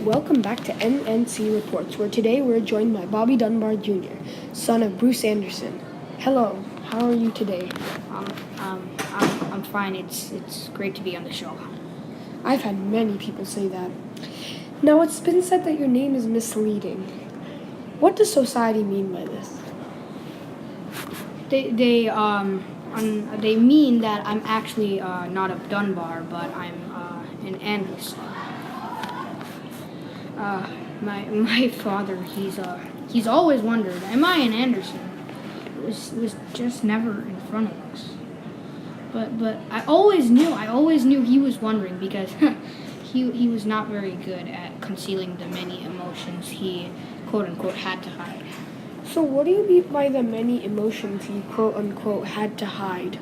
Welcome back to NNC Reports, where today we're joined by Bobby Dunbar Jr., son of Bruce Anderson. Hello, how are you today? I'm fine. It's great to be on the show. I've had many people say that. Now, it's been said that your name is misleading. What does society mean by this? They mean that I'm actually not a Dunbar, but I'm an Anderson. My father, he's always wondered, am I an Anderson? It was just never in front of us. But I always knew he was wondering because he was not very good at concealing the many emotions he quote unquote had to hide. So what do you mean by the many emotions he quote unquote had to hide?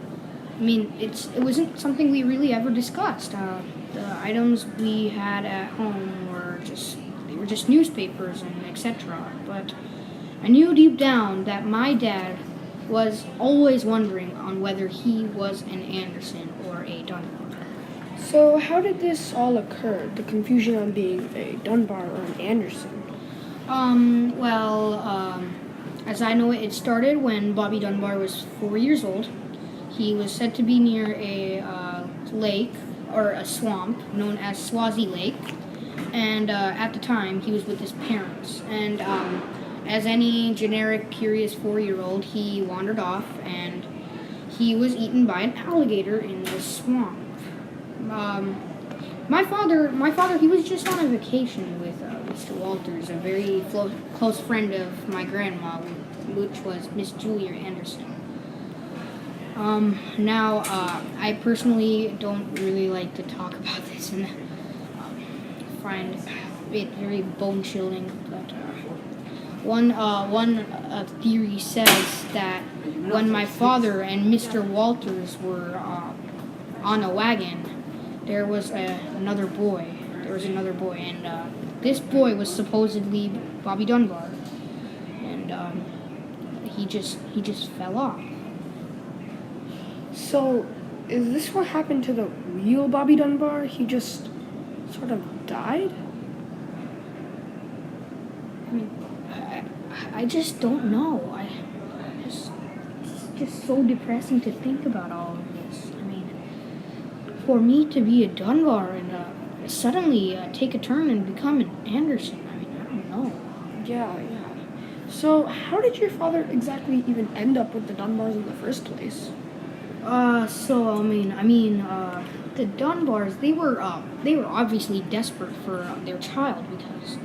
I mean, it wasn't something we really ever discussed. The items we had at home were just newspapers and etc. But I knew deep down that my dad was always wondering on whether he was an Anderson or a Dunbar. So how did this all occur, the confusion on being a Dunbar or an Anderson? As I know it started when Bobby Dunbar was 4 years old. He was said to be near a lake or a swamp known as Swazi Lake, and at the time he was with his parents. And as any generic curious 4-year-old, he wandered off and he was eaten by an alligator in the swamp. My father, he was just on a vacation with Mr. Walters, a very close friend of my grandma, which was Miss Julia Anderson. I personally don't really like to talk about this and find it very bone-chilling, but one theory says that when my father and Mr. Walters were on a wagon, there was another boy, and this boy was supposedly Bobby Dunbar, and he just fell off. So, is this what happened to the real Bobby Dunbar? He just sort of died? I mean, I just don't know. It's just so depressing to think about all of this. I mean, for me to be a Dunbar and suddenly take a turn and become an Anderson, I mean, I don't know. Yeah. So, how did your father exactly even end up with the Dunbars in the first place? The Dunbars, they were obviously desperate for their child because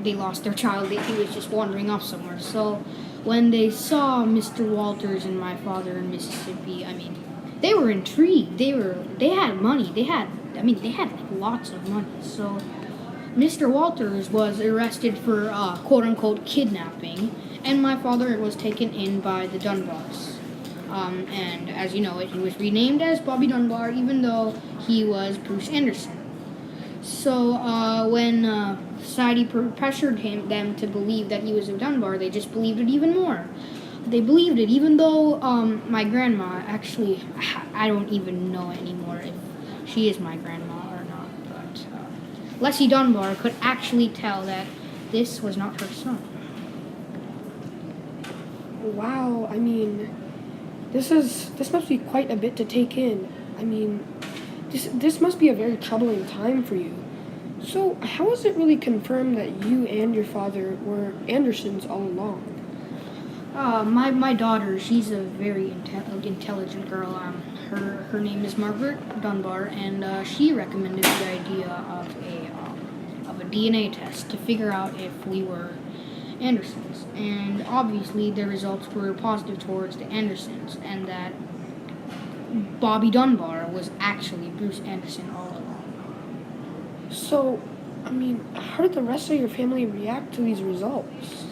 they lost their child. He was just wandering off somewhere. So when they saw Mr. Walters and my father in Mississippi, I mean, they were intrigued. They had money. They had like lots of money. So Mr. Walters was arrested for quote unquote kidnapping, and my father was taken in by the Dunbars. And as you know, he was renamed as Bobby Dunbar, even though he was Bruce Anderson. So when society pressured them to believe that he was a Dunbar, they just believed it even more. They believed it, even though my grandma, actually, I don't even know anymore if she is my grandma or not, but Leslie Dunbar could actually tell that this was not her son. Wow, I mean, this must be quite a bit to take in. I mean, this must be a very troubling time for you. So, how is it really confirmed that you and your father were Andersons all along? My daughter, she's a very intelligent girl. Her name is Margaret Dunbar, and she recommended the idea of a DNA test to figure out if we were Andersons, and obviously the results were positive towards the Andersons, and that Bobby Dunbar was actually Bruce Anderson all along. So, I mean, how did the rest of your family react to these results?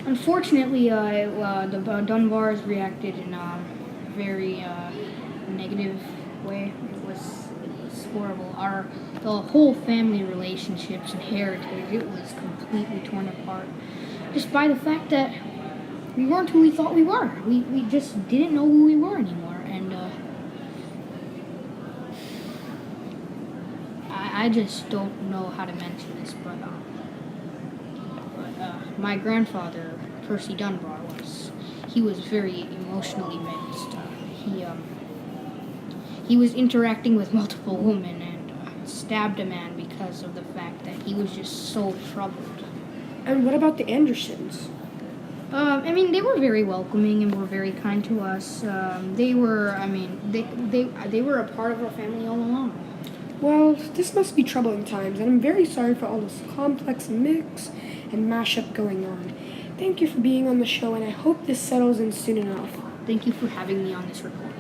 Unfortunately, the Dunbars reacted in a very negative way. It was horrible. The whole family relationships and heritage, it was completely torn apart. Just by the fact that we weren't who we thought we were. We just didn't know who we were anymore. And I just don't know how to mention this, but my grandfather, Percy Dunbar, he was very emotionally mixed. He was interacting with multiple women and stabbed a man because of the fact that he was just so troubled. And what about the Andersons? I mean, they were very welcoming and were very kind to us. They were a part of our family all along. Well, this must be troubling times, and I'm very sorry for all this complex mix and mashup going on. Thank you for being on the show, and I hope this settles in soon enough. Thank you for having me on this recording.